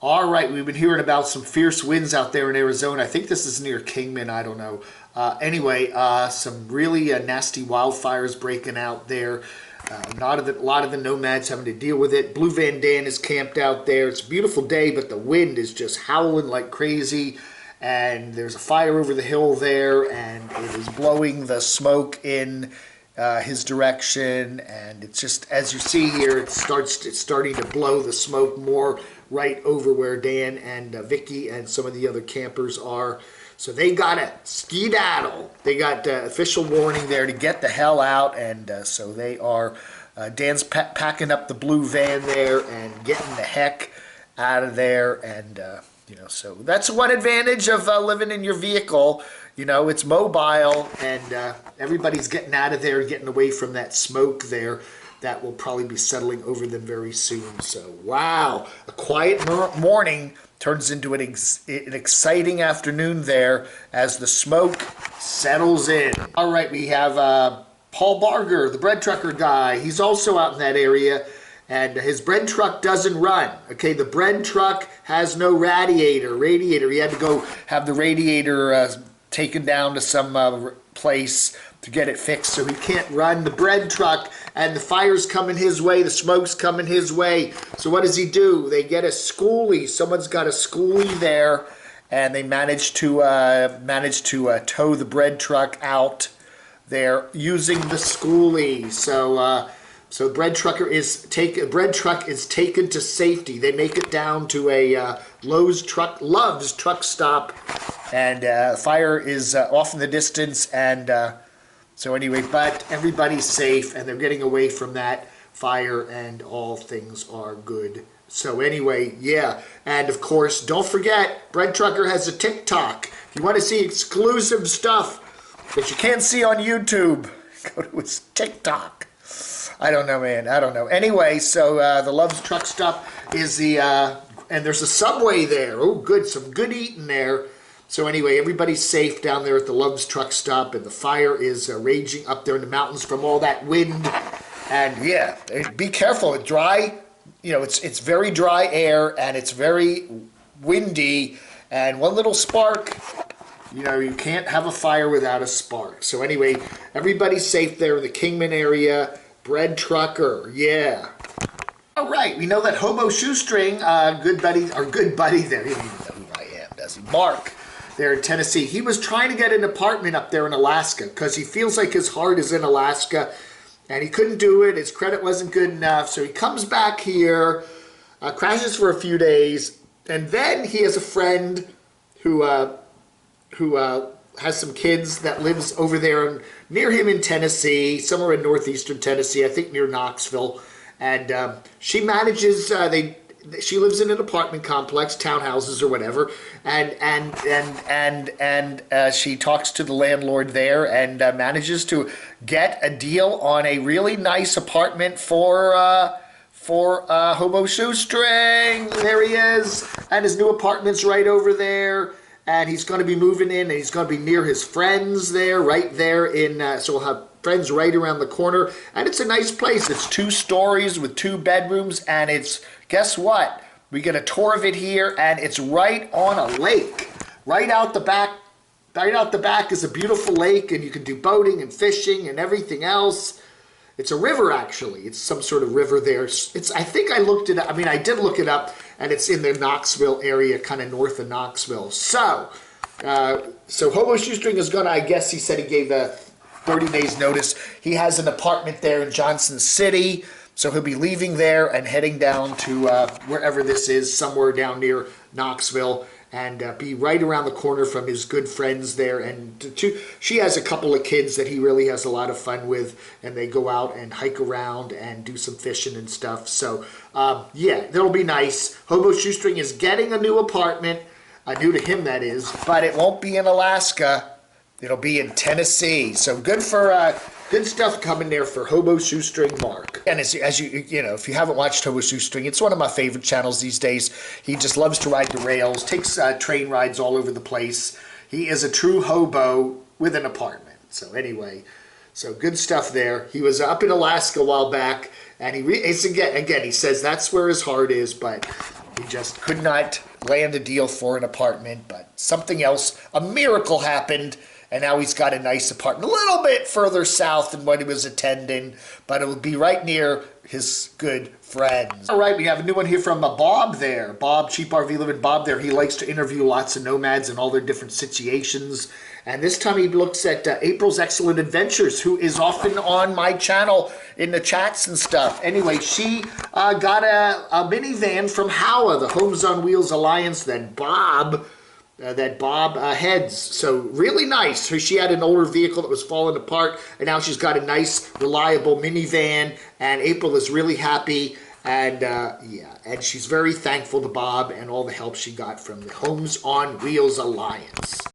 All right, we've been hearing about some fierce winds out there in Arizona. I think this is near Kingman, I don't know. Anyway, some really nasty wildfires breaking out there. A lot of the Nomads having to deal with it. Blue Van Dan is camped out there. It's a beautiful day, but the wind is just howling like crazy. And there's a fire over the hill there, and it is blowing the smoke in his direction. And it's just, as you see here, it's starting to blow the smoke more right over where Dan and Vicky and some of the other campers are. So they got to skedaddle. They got official warning there to get the hell out, and so they are. Dan's packing up the blue van there and getting the heck out of there, and so that's one advantage of living in your vehicle. It's mobile, and everybody's getting out of there, getting away from that smoke there. That will probably be settling over them very soon. So, wow, a quiet morning turns into an exciting afternoon there as the smoke settles in. All right, we have Paul Barger, the bread trucker guy. He's also out in that area, and his bread truck doesn't run. Okay, the bread truck has no radiator. He had to go have the radiator taken down to some place to get it fixed, so he can't run the bread truck, and the fire's coming his way, the smoke's coming his way. So what does he do? They get a schoolie. Someone's got a schoolie there, and they manage to tow the bread truck out there using the schoolie. So bread truck is taken to safety. They make it down to a Love's truck stop, and fire is off in the distance, and so anyway, but everybody's safe, and they're getting away from that fire, and all things are good. So anyway, yeah, and of course, don't forget, Bread Trucker has a TikTok. If you want to see exclusive stuff that you can't see on YouTube, go to his TikTok. I don't know, man. I don't know. Anyway, so the Love's Truck Stop is the, and there's a Subway there. Oh, good. Some good eating there. So anyway, everybody's safe down there at the Love's Truck Stop, and the fire is raging up there in the mountains from all that wind. And yeah, be careful. It's dry. It's very dry air, and it's very windy. And one little spark, you can't have a fire without a spark. So anyway, everybody's safe there in the Kingman area. Bread trucker, yeah. All right, we know that Hobo Shoestring, good buddy there. He doesn't even know who I am, does he? Mark, there in Tennessee. He was trying to get an apartment up there in Alaska because he feels like his heart is in Alaska, and he couldn't do it. His credit wasn't good enough, so he comes back here, crashes for a few days, and then he has a friend who has some kids that lives over there near him in Tennessee, somewhere in northeastern Tennessee, I think near Knoxville. And she manages, she lives in an apartment complex, townhouses or whatever, and she talks to the landlord there and manages to get a deal on a really nice apartment for Hobo Shoestring. There he is, and his new apartment's right over there. And he's going to be moving in, and he's going to be near his friends there, right there so we'll have friends right around the corner. And it's a nice place. It's 2 stories with 2 bedrooms, and it's, guess what? We get a tour of it here, and it's right on a lake. Right out the back is a beautiful lake, and you can do boating and fishing and everything else. It's a river, actually. It's some sort of river there. I think I looked it up. I mean, I did look it up, and it's in the Knoxville area, kind of north of Knoxville. So Hobo Shoestring is going to, I guess he said he gave 30 days notice. He has an apartment there in Johnson City, so he'll be leaving there and heading down to wherever this is, somewhere down near Knoxville, and be right around the corner from his good friends there. And she has a couple of kids that he really has a lot of fun with, and they go out and hike around and do some fishing and stuff. So, yeah, that'll be nice. Hobo Shoestring is getting a new apartment, new to him that is, but it won't be in Alaska. It'll be in Tennessee. So good for good stuff coming there for Hobo Shoestring Mark. And as you if you haven't watched Hobo Shoestring, it's one of my favorite channels these days. He just loves to ride the rails, takes train rides all over the place. He is a true hobo with an apartment. So anyway, so good stuff there. He was up in Alaska a while back, and he says that's where his heart is, but He just could not land a deal for an apartment, but something else, a miracle happened, and now he's got a nice apartment. A little bit further south than what he was attending, but it will be right near his good friends. All right, we have a new one here from Bob there. Bob, Cheap RV Living Bob there. He likes to interview lots of nomads and all their different situations. And this time he looks at April's Excellent Adventures, who is often on my channel in the chats and stuff. Anyway, she got a minivan from Howa, the Homes on Wheels Alliance, that Bob heads. So really nice. She had an older vehicle that was falling apart, and now she's got a nice, reliable minivan, and April is really happy. And yeah, and she's very thankful to Bob and all the help she got from the Homes on Wheels Alliance.